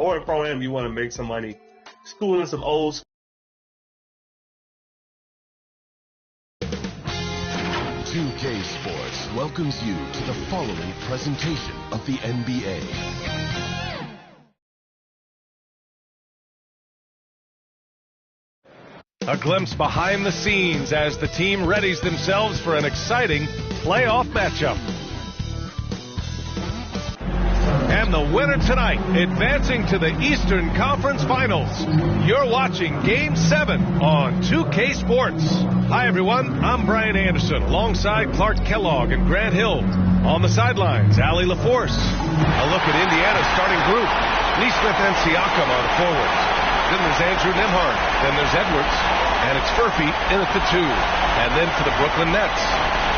or in Pro-Am you want to make some money, schooling some old school. 2K Sports welcomes you to the following presentation of the NBA. A glimpse behind the scenes as the team readies themselves for an exciting playoff matchup. And the winner tonight, advancing to the Eastern Conference Finals. You're watching Game 7 on 2K Sports. Hi, everyone. I'm Brian Anderson, alongside Clark Kellogg and Grant Hill. On the sidelines, Allie LaForce. A look at Indiana's starting group. Neesmith and Siakam are the forwards. Then there's Andrew Nembhard. Then there's Edwards. And it's Furphy in at the 2. And then for the Brooklyn Nets,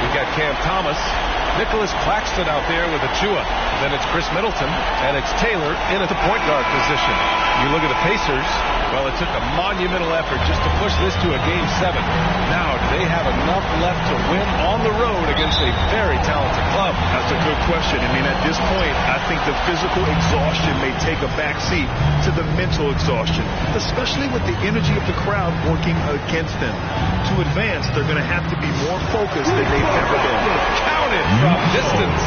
we've got Cam Thomas, Nicholas Claxton out there with Achua. Then it's Chris Middleton, and it's Taylor in at the point guard position. You look at the Pacers, well, it took a monumental effort just to push this to a Game 7. Now, do they have enough left to win on the road against a very talented club? That's a good question. I mean, at this point, I think the physical exhaustion may take a backseat to the mental exhaustion, especially with the energy of the crowd working against them. To advance, they're going to have to be more focused than they've ever been. Counted from distance.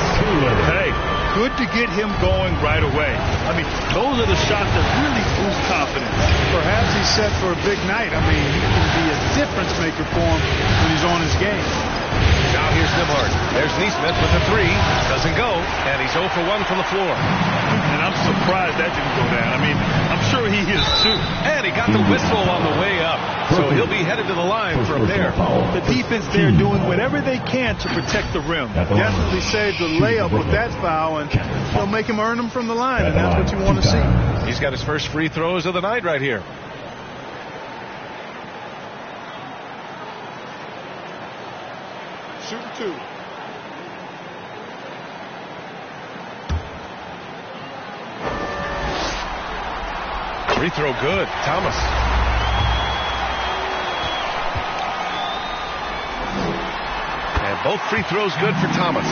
Hey, good to get him going right away. I mean, those are the shots that really boost confidence. Perhaps he's set for a big night. I mean, he can be a difference maker for him when he's on his game. Now here's Nembhard. There's Neesmith with a 3. Doesn't go, and he's 0 for 1 from the floor. And I'm surprised that didn't go down. I mean, I'm sure he is too. And he got the whistle on the way up, so he'll be headed to the line from there. The defense there doing whatever they can to protect the rim. Definitely saved the layup with that foul, and they'll make him earn them from the line, and that's what you want to see. He's got his first free throws of the night right here. Shoot 2. Free throw good. Thomas. And both free throws good for Thomas.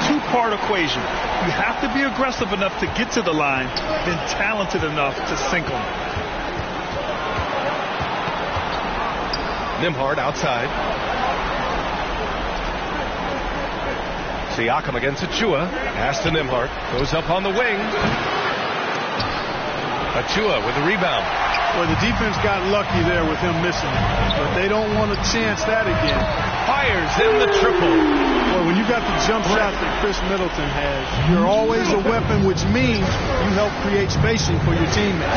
Two-part equation. You have to be aggressive enough to get to the line, then talented enough to sink them. Nembhard outside. Siakam against Achua. Pass to Nembhard. Goes up on the wing. Achua with the rebound. Well, the defense got lucky there with him missing, but they don't want to chance that again. Fires in the triple. Well, when you got the jump shot that Chris Middleton has, you're always a weapon, which means you help create spacing for your teammates.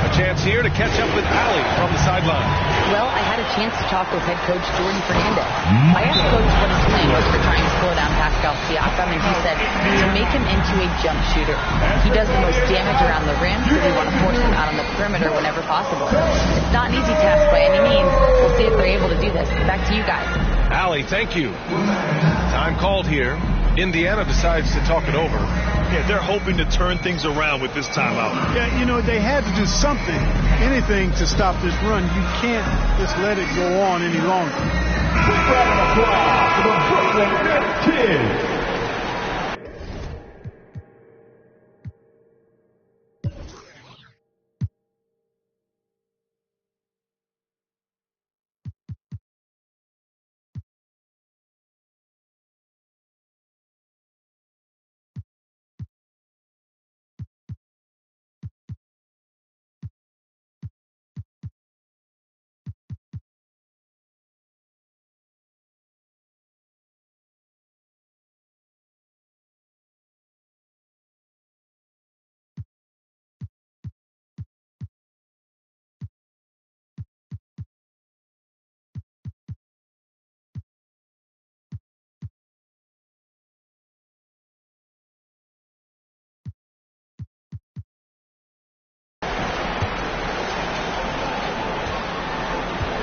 A chance here to catch up with Allie from the sideline. Well, I had a chance to talk with head coach Jordan Fernandez. I asked coach what his plan was for trying to slow down Pascal Siakam, and he said to make him into a jump shooter. He does the most damage around the rim, so we want to force him out on the perimeter whenever possible. It's not an easy task by any means. We'll see if they're able to do this. Back to you guys. Allie, thank you. Time called here. Indiana decides to talk it over. Yeah, they're hoping to turn things around with this timeout. Yeah, you know, they had to do something, anything to stop this run. You can't just let it go on any longer. Big round of applause for the Brooklyn Nets Kids.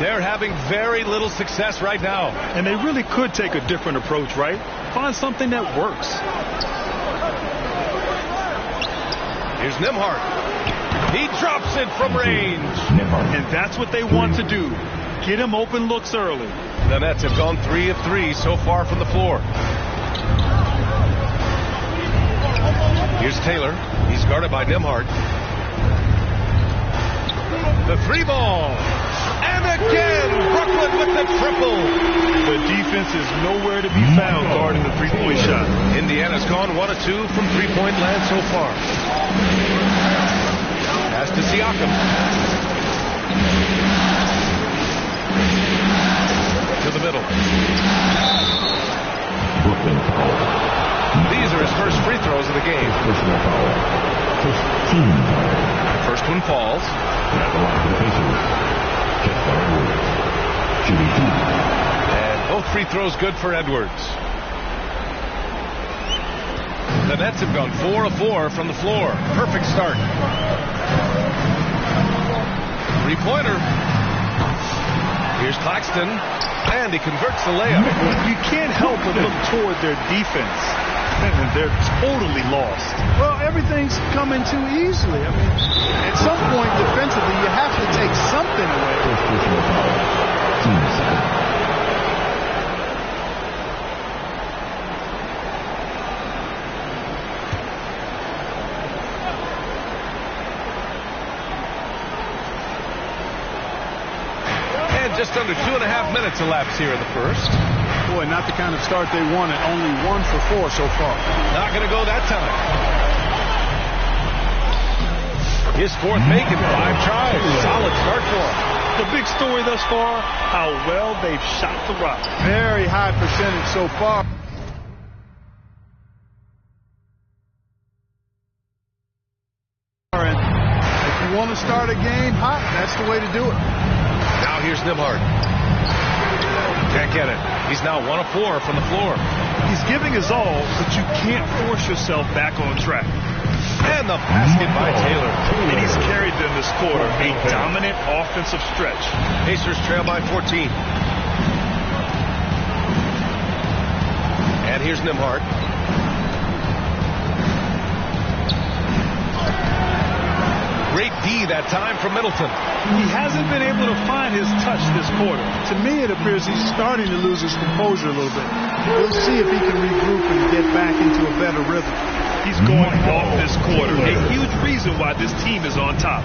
They're having very little success right now. And they really could take a different approach, right? Find something that works. Here's Nembhard. He drops it from range. And that's what they want to do. Get him open looks early. The Nets have gone 3 of 3 so far from the floor. Here's Taylor. He's guarded by Nembhard. The 3 ball. And again, Brooklyn with the triple. The defense is nowhere to be found guarding the three-point shot. Indiana's gone 1 of 2 from three-point land so far. Pass to Siakam. To the middle. These are his first free throws of the game. First one falls. And both free throws good for Edwards. The Nets have gone 4 of 4 from the floor. Perfect start. Three-pointer. Here's Claxton. And he converts the layup. You can't help but look toward their defense. They're totally lost. Well, everything's coming too easily. I mean, at some point defensively, you have to take something away. And just under 2.5 minutes elapsed here in the first. Boy, not the kind of start they wanted. Only 1 for 4 so far. Not going to go that time. His fourth make in 5 tries. Solid start for him. The big story thus far, how well they've shot the rock. Very high percentage so far. And if you want to start a game hot, that's the way to do it. Now here's Nembhard. Can't get it. He's now 1 of 4 from the floor. He's giving his all, but you can't force yourself back on track. And the basket by Taylor. And he's carried them this quarter. A dominant offensive stretch. Pacers trail by 14. And here's Nembhard. Great D that time from Middleton. He hasn't been able to find his touch this quarter. To me, it appears he's starting to lose his composure a little bit. We'll see if he can regroup and get back into a better rhythm. He's going off this quarter. A huge reason why this team is on top.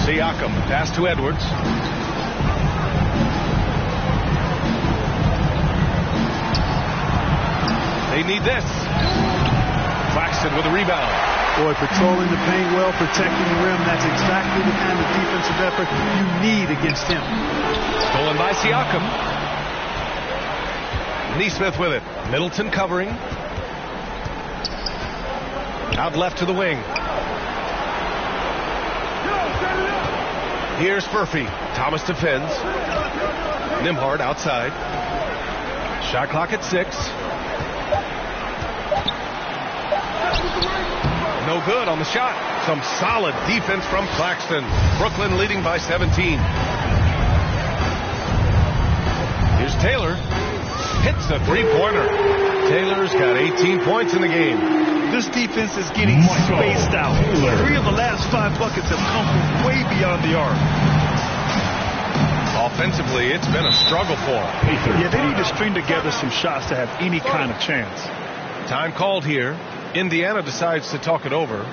Siakam, pass to Edwards. They need this. Claxton with a rebound. Boy, patrolling the paint well, protecting the rim. That's exactly the kind of defensive effort you need against him. Stolen by Siakam. Neesmith with it. Middleton covering. Out left to the wing. Here's Furphy. Thomas defends. Nembhard outside. Shot clock at 6. No good on the shot. Some solid defense from Claxton. Brooklyn leading by 17. Here's Taylor. Hits a three-pointer. Taylor's got 18 points in the game. This defense is getting spaced out. 3 of the last 5 buckets have come from way beyond the arc. Offensively, it's been a struggle for them. Yeah, they need to string together some shots to have any kind of chance. Time called here. Indiana decides to talk it over.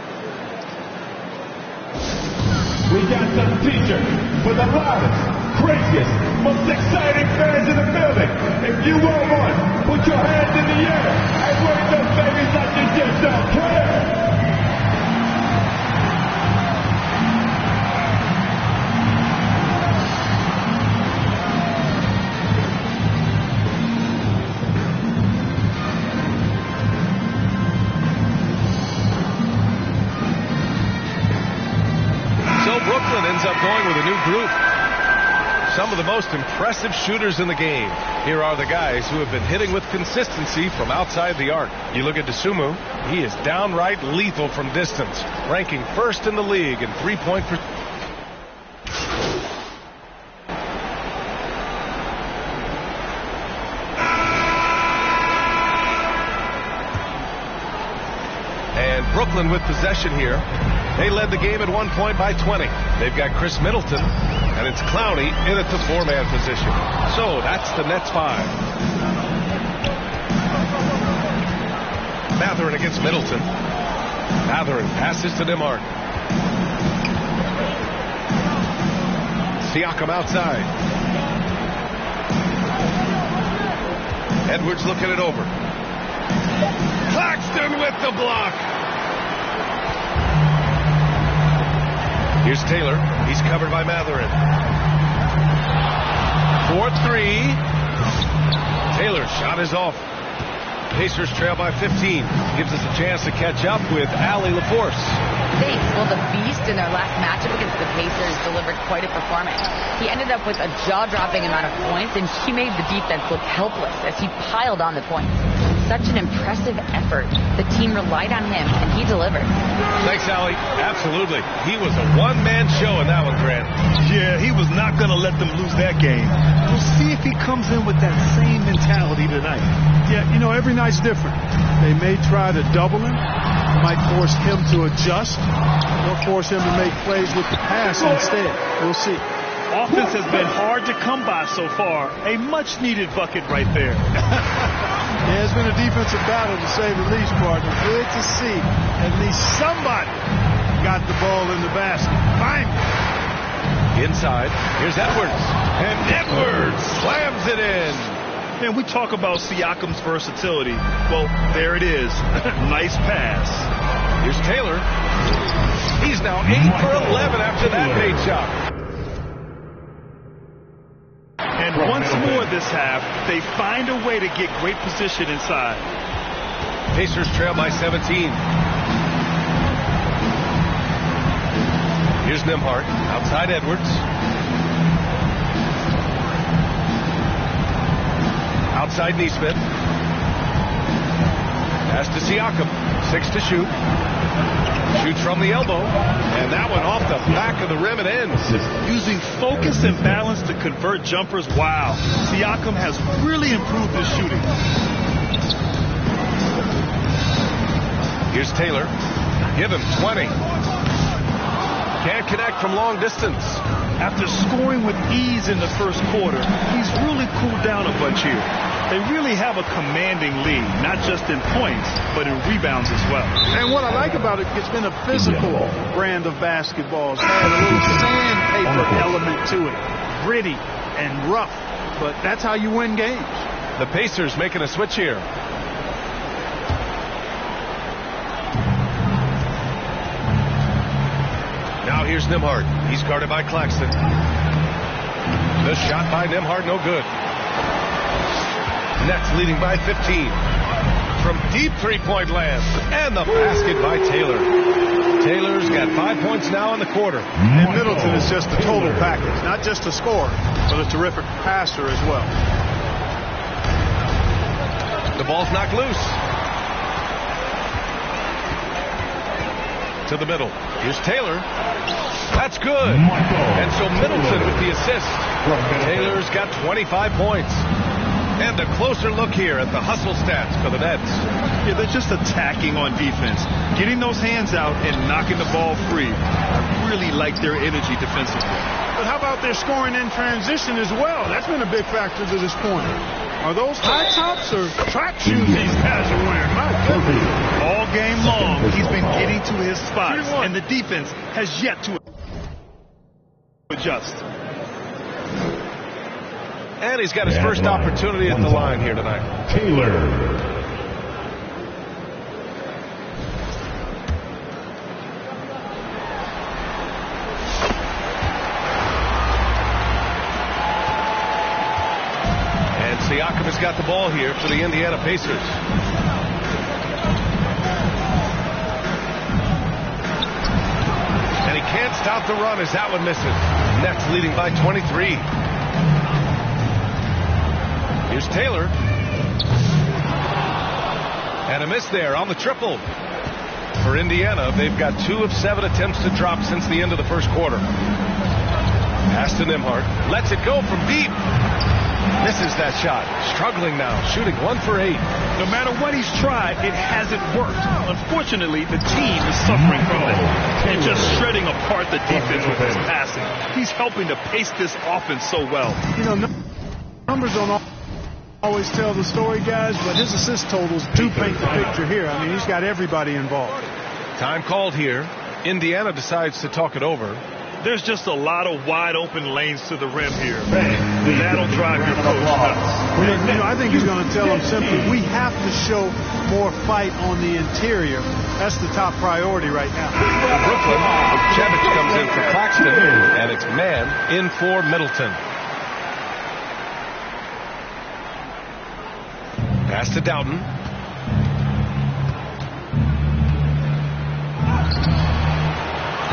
We got some teachers for the loudest, craziest, most exciting fans in the building. If you want one, put your hands in the air and wave those babies like you just don't care. Brooklyn ends up going with a new group. Some of the most impressive shooters in the game. Here are the guys who have been hitting with consistency from outside the arc. You look at Dosunmu. He is downright lethal from distance, ranking first in the league in three-point percentage. And Brooklyn with possession here. They led the game at one point by 20. They've got Chris Middleton, and it's Clowney in at the 4-man position. So that's the Nets 5. Matherin against Middleton. Matherin passes to Nimhart. Siakam outside. Edwards looking it over. Claxton with the block. Here's Taylor. He's covered by Matherin. 4-3. Taylor's shot is off. Pacers trail by 15. Gives us a chance to catch up with Allie LaForce. Thanks. Well, the Beast in their last matchup against the Pacers delivered quite a performance. He ended up with a jaw-dropping amount of points, and he made the defense look helpless as he piled on the points. Such an impressive effort. The team relied on him, and he delivered. Thanks, Allie. Absolutely. He was a one-man show in that one, Grant. Yeah, he was not going to let them lose that game. We'll see if he comes in with that same mentality tonight. Yeah, you know, every night's different. They may try to double him, might force him to adjust, or force him to make plays with the pass instead. We'll see. Offense has been hard to come by so far. A much-needed bucket right there. Yeah, it's been a defensive battle, to say the least, partner. Good to see at least somebody got the ball in the basket. Finally. Inside, here's Edwards. And Edwards slams it in. Man, we talk about Siakam's versatility. Well, there it is. Nice pass. Here's Taylor. He's now 8 for 11 after that made shot. And once more this half, they find a way to get great position inside. Pacers trail by 17. Here's Nimhart. Outside Edwards. Outside Neesmith. Pass to Siakam. 6 to shoot. Shoots from the elbow. And that one off the back of the rim and ends. Using focus and balance to convert jumpers. Wow. Siakam has really improved his shooting. Here's Taylor. Give him 20. Can't connect from long distance. After scoring with ease in the first quarter, he's really cooled down a bunch here. They really have a commanding lead, not just in points, but in rebounds as well. And what I like about it, it's been a physical brand of basketball. It's had a little sandpaper element to it. Gritty and rough, but that's how you win games. The Pacers making a switch here. Now here's Nimhart. He's guarded by Claxton. The shot by Nimhart, no good. Nets leading by 15. From deep three-point land. And the basket by Taylor. Taylor's got 5 points now in the quarter. And Middleton is just a total package. Not just a scorer, but a terrific passer as well. The ball's knocked loose. To the middle. Here's Taylor. That's good. And so Middleton with the assist. Taylor's got 25 points. And a closer look here at the hustle stats for the Nets. Yeah, they're just attacking on defense. Getting those hands out and knocking the ball free. I really like their energy defensively. But how about their scoring in transition as well? That's been a big factor to this point. Are those high tops or track shoes these guys are wearing? My goodness. All game long, he's been getting to his spots, and the defense has yet to adjust. And he's got his first opportunity at the line here tonight. Taylor. And Siakam has got the ball here for the Indiana Pacers. And he can't stop the run as that one misses. Nets leading by 23. Here's Taylor. And a miss there on the triple. For Indiana, they've got 2 of 7 attempts to drop since the end of the first quarter. Pass to Nimhart. Lets it go from deep. Misses that shot. Struggling now. Shooting 1 for 8. No matter what he's tried, it hasn't worked. Unfortunately, the team is suffering from it. And just shredding apart the defense with his passing. He's helping to pace this offense so well. You know, numbers don't always tell the story, guys, but his assist totals do paint the picture here. I mean, he's got everybody involved. Time called here. Indiana decides to talk it over. There's just a lot of wide open lanes to the rim here. That'll drive your coach nuts. I think he's going to tell them simply, we have to show more fight on the interior. That's the top priority right now. For Brooklyn, Chevich comes in for Claxton, and it's man in for Middleton. Pass to Doughton.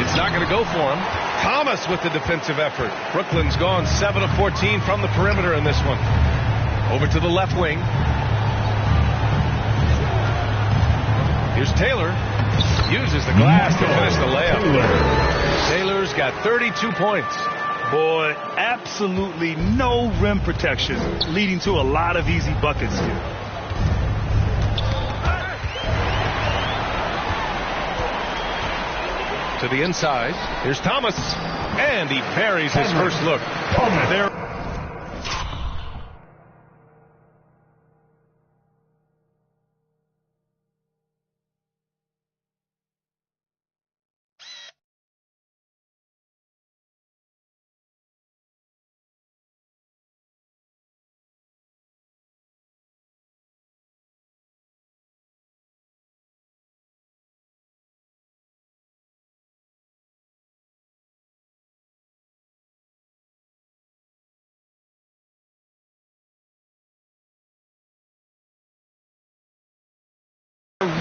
It's not going to go for him. Thomas with the defensive effort. Brooklyn's gone 7 of 14 from the perimeter in this one. Over to the left wing. Here's Taylor. Uses the glass to finish the layup. Taylor's got 32 points. Boy, absolutely no rim protection, leading to a lot of easy buckets here. To the inside. Here's Thomas. And he parries his first look. There.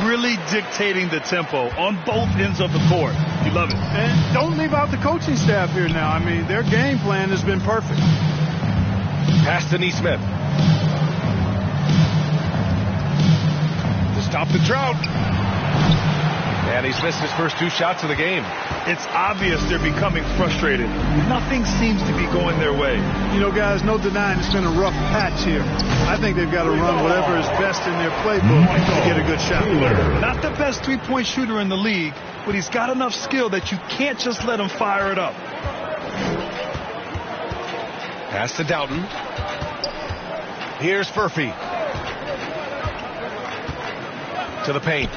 Really dictating the tempo on both ends of the court. You love it. And don't leave out the coaching staff here now. I mean, their game plan has been perfect. Pass to Neesmith. To stop the drought. And he's missed his first 2 shots of the game. It's obvious they're becoming frustrated. Nothing seems to be going their way. You know, guys, no denying it's been a rough patch here. I think they've got to run whatever is best in their playbook to get a good shot. Not the best three-point shooter in the league, but he's got enough skill that you can't just let him fire it up. Pass to Doughton. Here's Furphy. To the paint.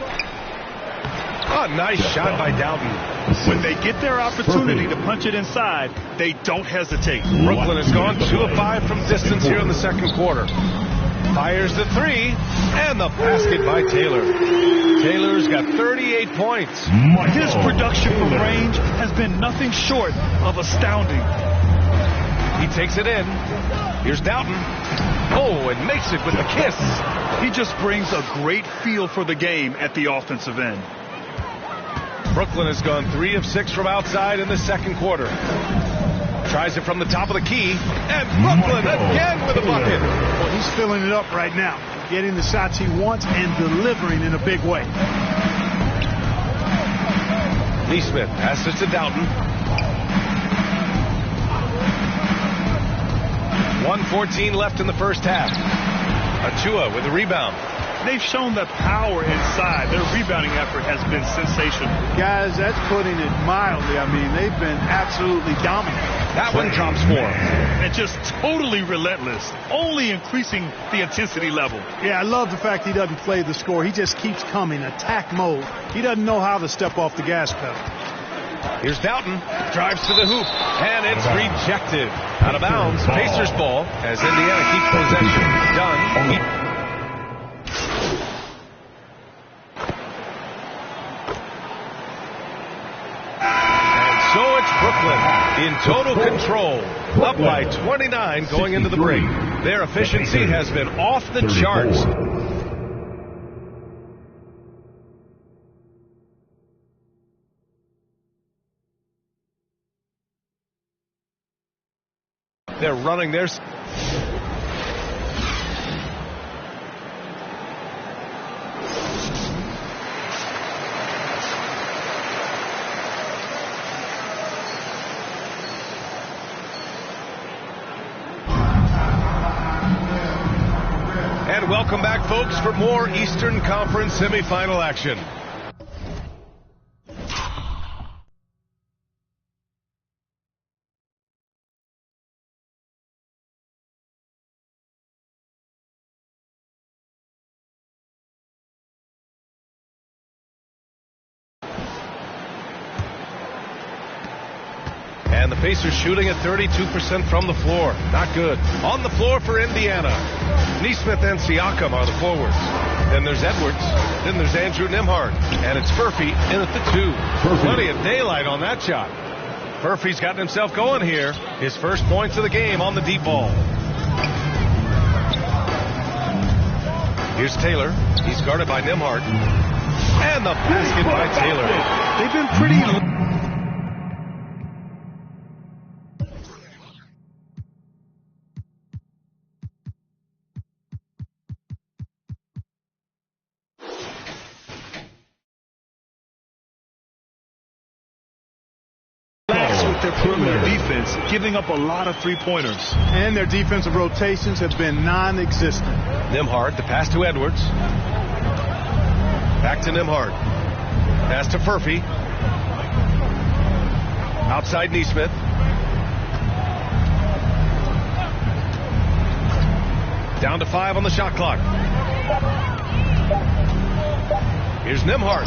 Oh, nice shot by Doughton. When they get their opportunity to punch it inside, they don't hesitate. Brooklyn has gone 2 of 5 from distance here in the second quarter. Fires the 3, and the basket by Taylor. Taylor's got 38 points. His production from range has been nothing short of astounding. He takes it in. Here's Doughton. Oh, and makes it with the kiss. He just brings a great feel for the game at the offensive end. Brooklyn has gone 3 of 6 from outside in the second quarter. Tries it from the top of the key, and Brooklyn again with a bucket. Well, he's filling it up right now, getting the shots he wants and delivering in a big way. Neesmith passes to Doughton. 1:14 left in the first half. Achua with a rebound. They've shown the power inside. Their rebounding effort has been sensational. Guys, that's putting it mildly. I mean, they've been absolutely dominant. That one drops for him. And just totally relentless, only increasing the intensity level. Yeah, I love the fact he doesn't play the score. He just keeps coming, attack mode. He doesn't know how to step off the gas pedal. Here's Doughton, drives to the hoop, and it's rejected. Out of bounds, Pacers ball as Indiana keeps possession. Done. Brooklyn in total control, up by 29 going into the break. Their efficiency has been off the charts. They're running their... And welcome back, folks, for more Eastern Conference semifinal action. And the Pacers shooting at 32% from the floor. Not good. On the floor for Indiana. Nesmith and Siakam are the forwards. Then there's Edwards. Then there's Andrew Nembhard. And it's Furphy in at the 2. Plenty of daylight on that shot. Furphy's gotten himself going here. His first points of the game on the deep ball. Here's Taylor. He's guarded by Nembhard. And the basket by Taylor. They've been pretty... their perimeter defense, giving up a lot of three-pointers. And their defensive rotations have been non-existent. Nembhard, the pass to Edwards. Back to Nembhard. Pass to Furphy. Outside Nesmith. Down to 5 on the shot clock. Here's Nembhard.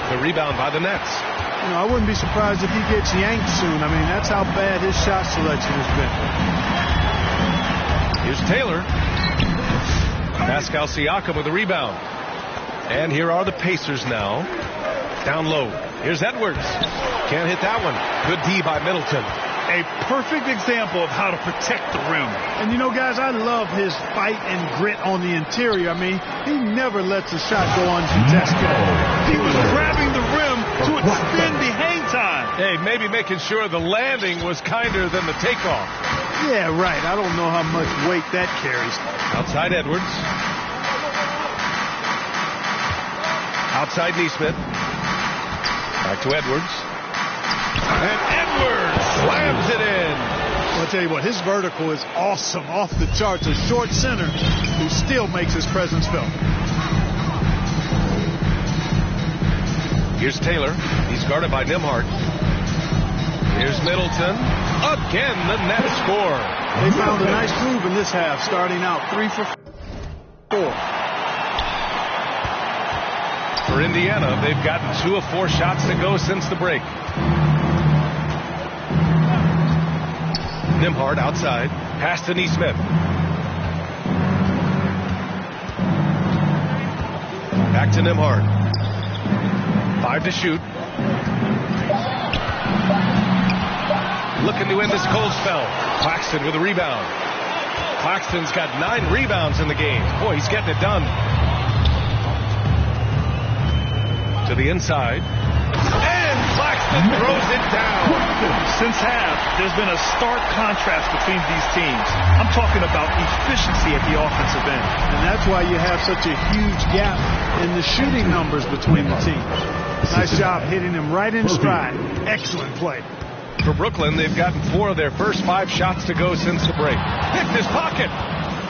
The rebound by the Nets. You know, I wouldn't be surprised if he gets yanked soon. I mean, that's how bad his shot selection has been. Here's Taylor. Pascal Siakam with the rebound. And here are the Pacers now. Down low. Here's Edwards. Can't hit that one. Good D by Middleton. A perfect example of how to protect the rim. And you know, guys, I love his fight and grit on the interior. I mean, he never lets a shot go uncontested. He was grabbing the rim to extend the hang time. Hey, maybe making sure the landing was kinder than the takeoff. Yeah, right. I don't know how much weight that carries. Outside Edwards. Outside Nesmith. Back to Edwards. And Edwards slams it in. I'll tell you what, his vertical is awesome, off the charts. A short center who still makes his presence felt. Here's Taylor. He's guarded by Nembhard. Here's Middleton. Again, the net score. They found a nice move in this half, starting out 3 for 4. For Indiana, they've gotten 2 of 4 shots to go since the break. Nembhard outside. Pass to Nesmith. Back to Nembhard. 5 to shoot. Looking to end this cold spell. Claxton with a rebound. Claxton's got 9 rebounds in the game. Boy, he's getting it done. To the inside. And Claxton throws it down. Since half, there's been a stark contrast between these teams. I'm talking about efficiency at the offensive end. And that's why you have such a huge gap in the shooting numbers between the teams. Nice job hitting him right in stride. Excellent play. For Brooklyn, they've gotten 4 of their first 5 shots to go since the break. Picked his pocket.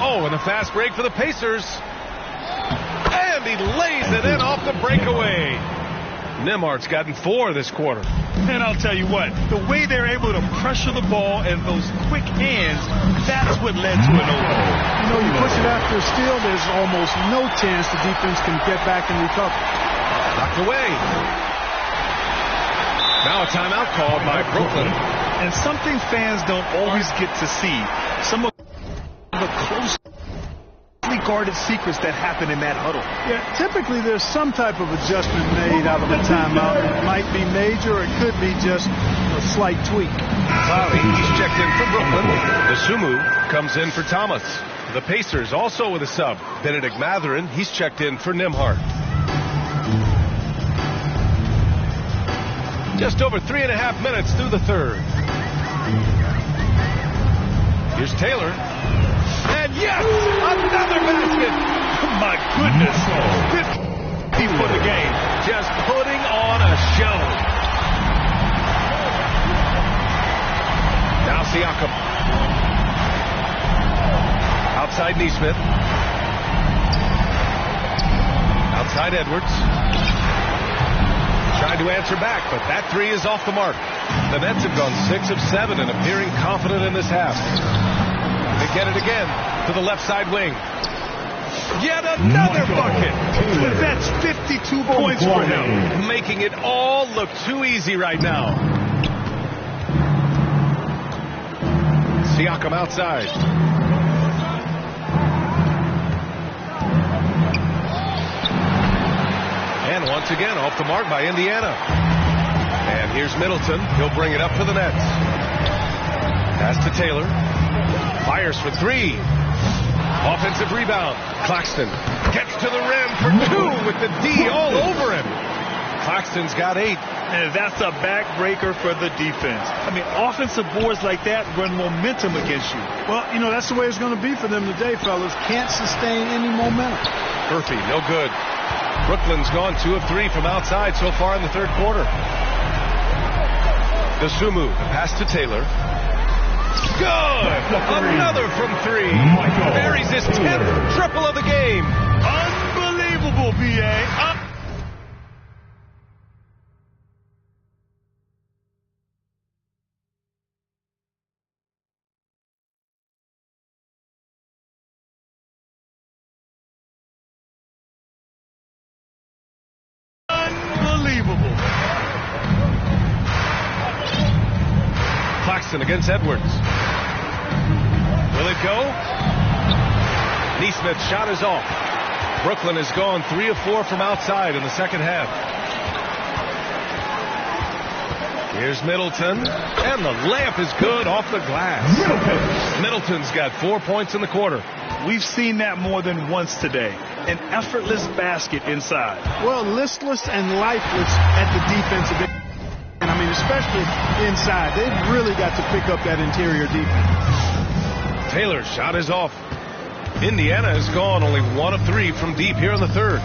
Oh, and a fast break for the Pacers. And he lays it in off the breakaway. Nembhard's gotten 4 this quarter. And I'll tell you what, the way they're able to pressure the ball and those quick hands, that's what led to an open. You know, you push it after a steal, there's almost no chance the defense can get back and recover. Knocked away. Now a timeout called by Brooklyn. And something fans don't always get to see. Some of the closely guarded secrets that happen in that huddle. Yeah, typically there's some type of adjustment made out of a timeout. It might be major, or it could be just a slight tweak. Cloudy, he's checked in for Brooklyn. The Sumu comes in for Thomas. The Pacers also with a sub. Benedict Mathurin, he's checked in for Nembhard. Just over 3.5 minutes through the third. Here's Taylor. And yes, another basket. My goodness. 50 for the game. Just putting on a show. Now Siakam. Outside Nesmith. Outside Edwards. Tried to answer back, but that 3 is off the mark. The Nets have gone 6 of 7 and appearing confident in this half. They get it again to the left side wing. Yet another bucket. That's 52 points for him. Making it all look too easy right now. Siakam outside. And once again, off the mark by Indiana. And here's Middleton. He'll bring it up for the Nets. Pass to Taylor. Fires for three. Offensive rebound. Claxton gets to the rim for two with the D all over him. Claxton's got 8. And that's a backbreaker for the defense. I mean, offensive boards like that run momentum against you. Well, you know, that's the way it's going to be for them today, fellas. Can't sustain any momentum. Murphy, no good. Brooklyn's gone 2 of 3 from outside so far in the third quarter. Dosunmu, the pass to Taylor. Good! Another from 3. Buries his 10th triple of the game. Unbelievable, B.A. Claxton against Edwards. Will it go? Neesmith's shot is off. Brooklyn has gone 3 of 4 from outside in the second half. Here's Middleton, and the layup is good off the glass. Middleton's got 4 points in the quarter. We've seen that more than once today. An effortless basket inside. Well, listless and lifeless at the defensive end. I mean, especially inside. They've really got to pick up that interior defense. Taylor's shot is off. Indiana has gone only 1 of 3 from deep here in the third.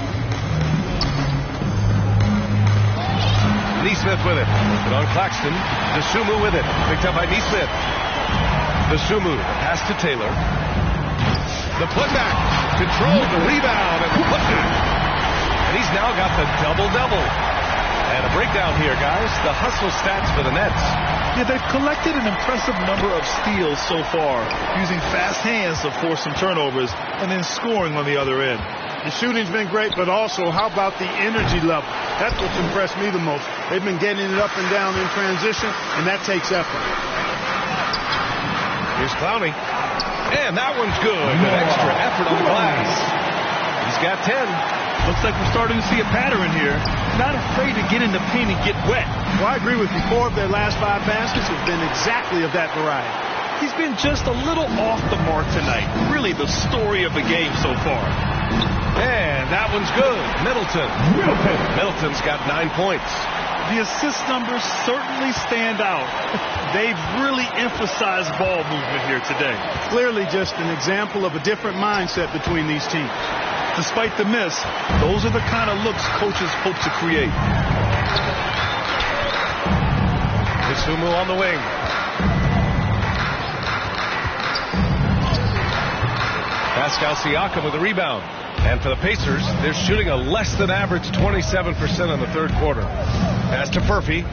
Neesmith with it. But on Claxton. Dosunmu with it. Picked up by Neesmith. Dosunmu. Pass to Taylor. The putback. Controlled the rebound and the putback. And he's now got the double-double. And a breakdown here, guys. The hustle stats for the Nets. Yeah, they've collected an impressive number of steals so far, using fast hands to force some turnovers and then scoring on the other end. The shooting's been great, but also how about the energy level? That's what's impressed me the most. They've been getting it up and down in transition, and that takes effort. Here's Clowney. And that one's good. An extra effort on the glass. He's got 10. Looks like we're starting to see a pattern here. Not afraid to get in the paint and get wet. Well, I agree with you. 4 of their last 5 baskets have been exactly of that variety. He's been just a little off the mark tonight. Really the story of the game so far. And that one's good. Middleton. Middleton's got 9 points. The assist numbers certainly stand out. They've really emphasized ball movement here today. Clearly just an example of a different mindset between these teams. Despite the miss, those are the kind of looks coaches hope to create. Dosunmu on the wing. Pascal Siakam with the rebound. And for the Pacers, they're shooting a less than average 27% in the third quarter. Pass to Murphy.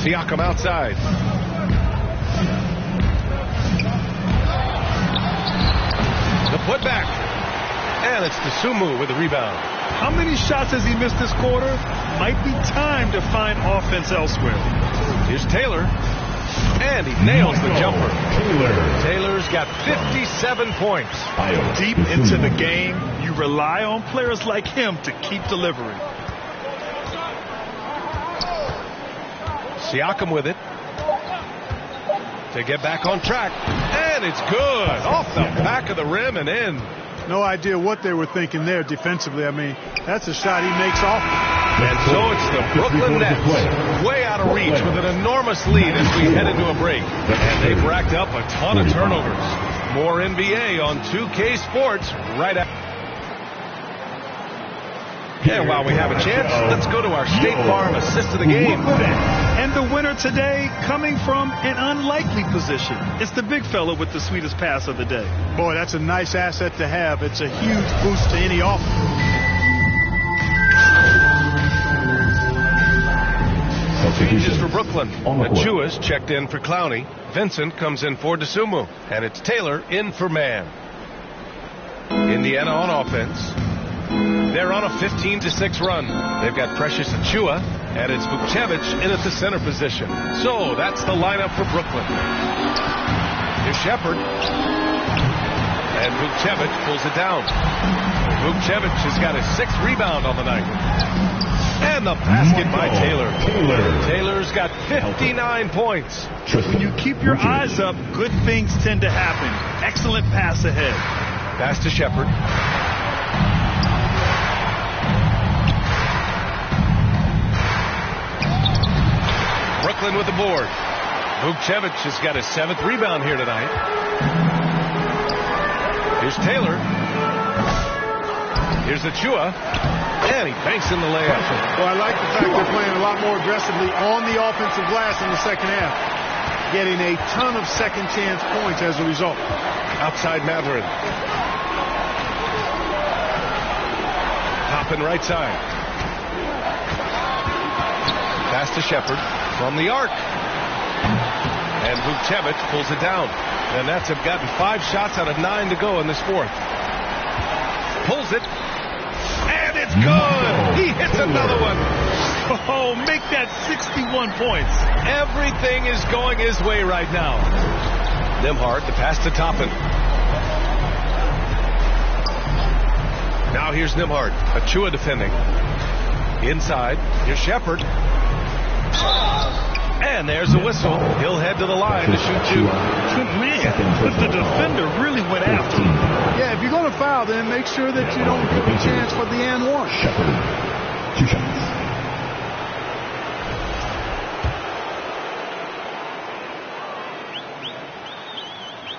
Siakam outside. The putback. And it's Dosunmu with the rebound. How many shots has he missed this quarter? Might be time to find offense elsewhere. Here's Taylor. And he nails the jumper. Taylor's got 57 points. Deep into the game, you rely on players like him to keep delivering. Siakam with it. To get back on track. And it's good. Off the back of the rim and in. No idea what they were thinking there defensively. I mean, that's a shot he makes off. And so it's the Brooklyn Nets way out of reach with an enormous lead as we head into a break. And they've racked up a ton of turnovers. More NBA on 2K Sports right after. And while we have a chance, let's go to our State Farm assist of the game. And the winner today coming from an unlikely position. It's the big fella with the sweetest pass of the day. Boy, that's a nice asset to have. It's a huge boost to any offense. Changes for Brooklyn. Achua's checked in for Clowney. Vincent comes in for Dosunmu. And it's Taylor in for Mann. Indiana on offense. They're on a 15-6 run. They've got Precious Achua, and it's Vukcevic in at the center position. So that's the lineup for Brooklyn. Here's Shepherd. And Vukcevic pulls it down. Vukcevic has got his 6th rebound on the night. And the basket by Taylor. Taylor's got 59 points. When you keep your eyes up, good things tend to happen. Excellent pass ahead. Pass to Shepherd. Brooklyn with the board. Vukcevic has got his 7th rebound here tonight. Here's Taylor. Here's Achua. And he banks in the layup. Well, I like the fact they're playing a lot more aggressively on the offensive glass in the second half. Getting a ton of second chance points as a result. Outside Matherin. Toppin right side. Pass to Shepherd from the arc. And Vukcevic pulls it down. And that's gotten 5 shots out of 9 to go in this 4th. Pulls it. And it's good. He hits another one. Oh, make that 61 points. Everything is going his way right now. Nembhard, the pass to Toppin. Now here's Nembhard. Achua defending. Inside. Here's Shepherd. And there's a whistle. He'll head to the line to shoot 2. Man, but the defender really went after him. Yeah, if you're going to foul, then make sure that you don't give a chance for the and 1. Shepherd, 2 shots.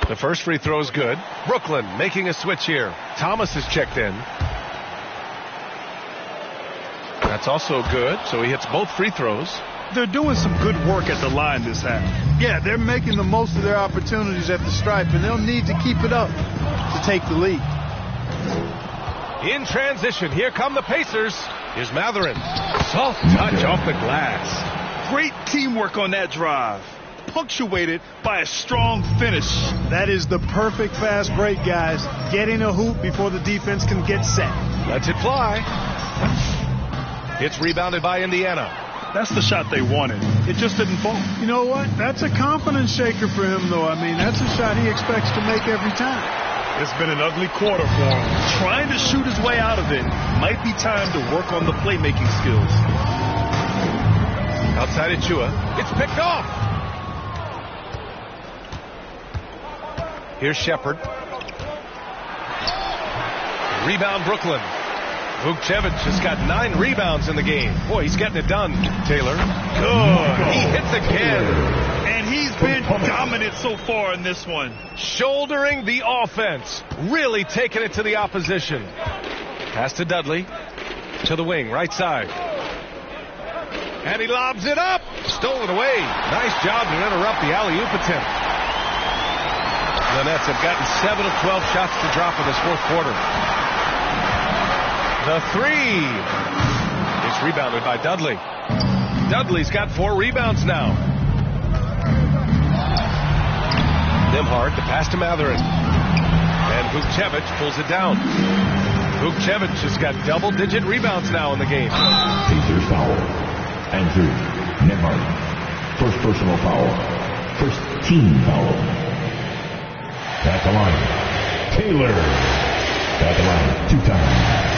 The first free throw is good. Brooklyn making a switch here. Thomas is checked in. That's also good, so he hits both free throws. They're doing some good work at the line this half. Yeah, they're making the most of their opportunities at the stripe, and they'll need to keep it up to take the lead. In transition, here come the Pacers. Here's Matherin. Soft touch off the glass. Great teamwork on that drive. Punctuated by a strong finish. That is the perfect fast break, guys. Getting a hoop before the defense can get set. Lets it fly. It's rebounded by Indiana. That's the shot they wanted. It just didn't fall. You know what? That's a confidence shaker for him, though. I mean, that's a shot he expects to make every time. It's been an ugly quarter for him. Trying to shoot his way out of it. Might be time to work on the playmaking skills. Outside Achua. It's picked off. Here's Shepherd. Rebound Brooklyn. Vukcevic has got 9 rebounds in the game. Boy, he's getting it done, Taylor. Good. He hits again. And he's been dominant so far in this one. Shouldering the offense. Really taking it to the opposition. Pass to Dudley. To the wing, right side. And he lobs it up. Stolen away. Nice job to interrupt the alley-oop attempt. The Nets have gotten 7 of 12 shots to drop in this 4th quarter. The 3 is rebounded by Dudley. Dudley's got 4 rebounds now. Nembhard, the pass to Matherin. And Vukcevic pulls it down. Vukcevic has got double-digit rebounds now in the game. Pacers foul. Andrew Nembhard. First personal foul. First team foul. At the line. Taylor. At the line 2 times.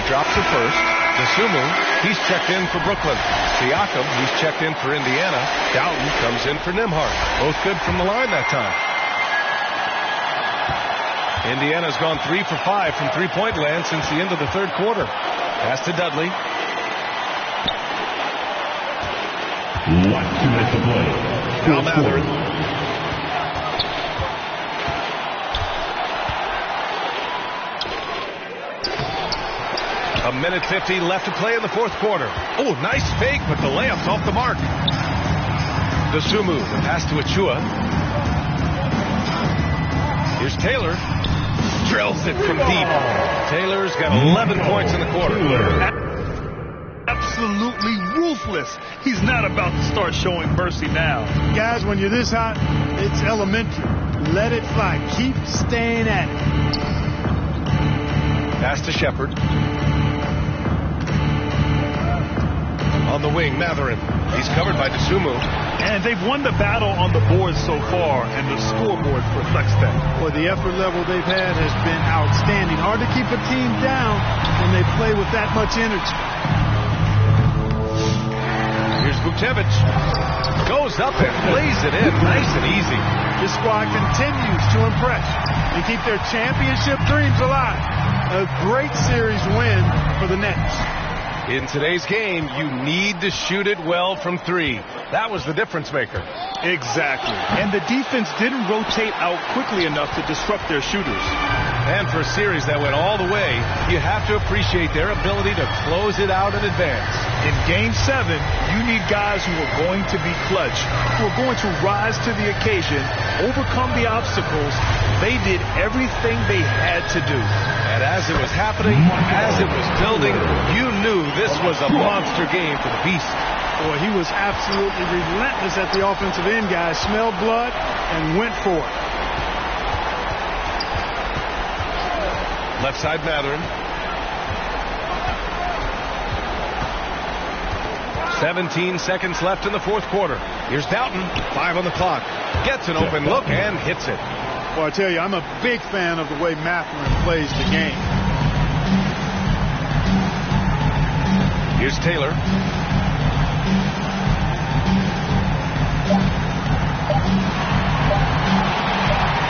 Drops it first. Dosunmu, he's checked in for Brooklyn. Siakam, he's checked in for Indiana. Doughton comes in for Nembhard. Both good from the line that time. Indiana's gone 3 for 5 from three-point land since the end of the 3rd quarter. Pass to Dudley. 2 minutes to play. Now Matherin. A minute 50 left to play in the 4th quarter. Oh, nice fake, but the layup's off the mark. Dosunmu, the pass to Achua. Here's Taylor. Drills it from deep. Taylor's got 11 points in the quarter. Absolutely ruthless. He's not about to start showing mercy now. Guys, when you're this hot, it's elementary. Let it fly. Keep staying at it. Pass to Shepard. On the wing, Matherin. He's covered by DeSumo. And they've won the battle on the board so far, and the scoreboard reflects that. Well, the effort level they've had has been outstanding. Hard to keep a team down when they play with that much energy. Here's Vucevic. Goes up and lays it in nice and easy. This squad continues to impress and keep their championship dreams alive. A great series win for the Nets. In today's game, you need to shoot it well from three. That was the difference maker. Exactly. And the defense didn't rotate out quickly enough to disrupt their shooters. And for a series that went all the way, you have to appreciate their ability to close it out in advance. In Game 7, you need guys who are going to be clutch, who are going to rise to the occasion, overcome the obstacles. They did everything they had to do. And as it was happening, as it was building, you knew this was a monster game for the Beast. Boy, he was absolutely relentless at the offensive end, guys. Smelled blood and went for it. Left side, Matherin. 17 seconds left in the fourth quarter. Here's Doughton. 5 on the clock. Gets an open look and hits it. Well, I tell you, I'm a big fan of the way Matherin plays the game. Here's Taylor.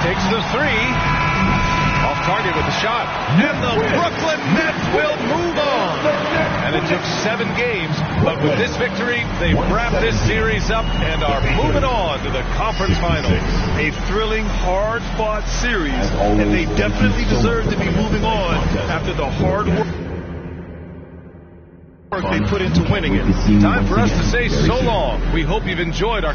Takes the three. Off target with the shot. And the Brooklyn Nets will move on. And it took 7 games, but with this victory, they've wrapped this series up and are moving on to the conference finals. A thrilling, hard-fought series, and they definitely deserve to be moving on after the hard work they put into winning it. Time for us to say so long. We hope you've enjoyed our